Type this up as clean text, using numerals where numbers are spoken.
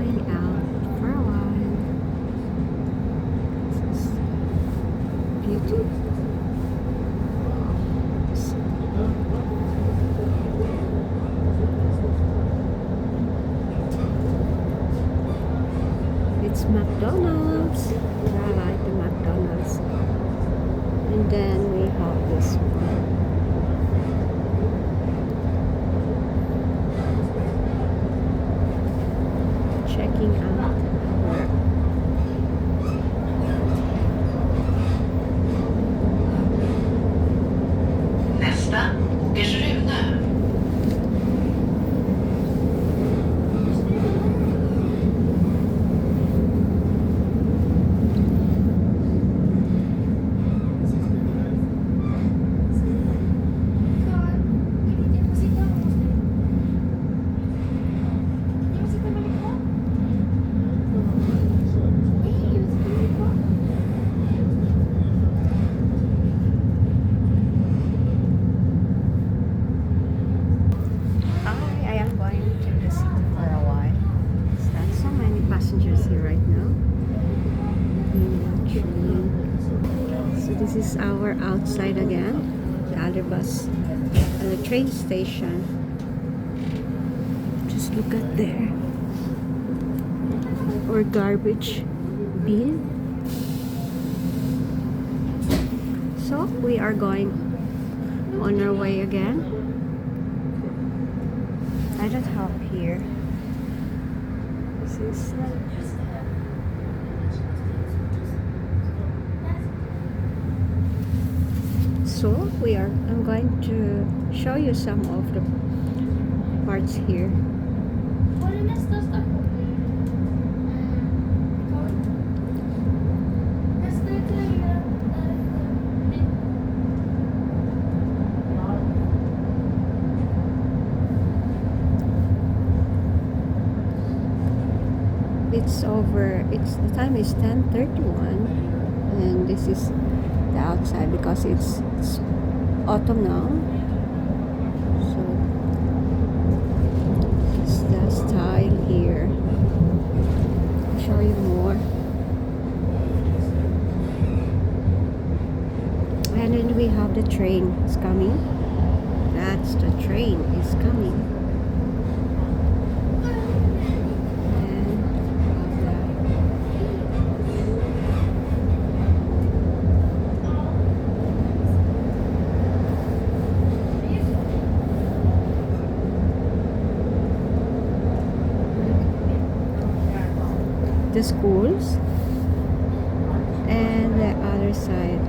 going out for a while. This is beauty. It's McDonald's. I like the McDonald's. And then we have this one. Checking out our Nästa, Åkers Rune. I am going to the city for a while. There's so many passengers here right now. So this is our outside again. The other bus and the train station. Just look at there. Or garbage bin. So we are going on our way again. I don't have here. This is so I'm going to show you some of the parts here. The time is 10:31 and this is the outside because it's autumn now. So it's the style here. I'll show you more. And then we have the train is coming. That's the train is coming. The schools and the other side